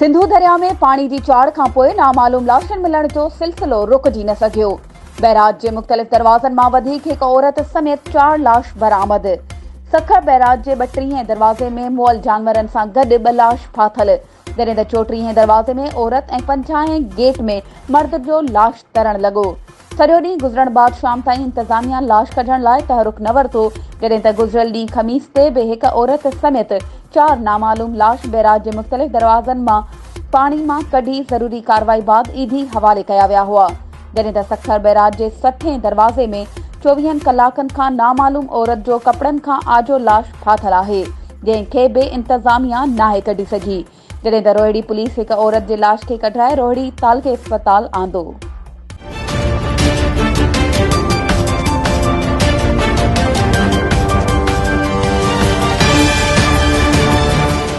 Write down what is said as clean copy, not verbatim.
सिंधु दरिया में पानी की चाड़ खां पोइ नामालूम लाशन मिलण जो सिलसिलो रुकजी न सघियो। बैराज के मुख़्तलिफ़ दरवाज़नि मां वधीक हिक औरत समेत 4 लाश बरामद। सखर बैराज के 32 दरवाजे में मुअल जानवरनि सां गॾु 2 लाश फाथल, जॾहिं त 34 दरवाजे में औरत ऐं 50 गेट में मर्द जो लाश तरण लॻो। सॼो ॾींहुं गुज़रण बाद शाम ताईं इंतज़ामिया लाश कढण लाइ तहरुक न वरितो, जॾहिं त गुज़िरियल ॾींहुं ख़मीस ते बि हिक औरत समेत 4 नामालूम लाश बैराज के मुख़्तलिफ़ दरवाज़नि मां पानी मां कढी ज़रूरी कार्रवाई बाद ईदी हवाले कया विया हुआ। जॾहिं त सखर बैराज के 60 दरवाजे में 24 कलाकनि खां नामालूम औरत जो कपड़नि खां आजो लाश फाथल आहे, जंहिंखे बि इंतज़ामिया नाहे कढी सघी। जॾहिं त रोहिड़ी पुलिस हिक औरत जे लाश खे कढाए रोहिड़ी तालके अस्पताल आंदो।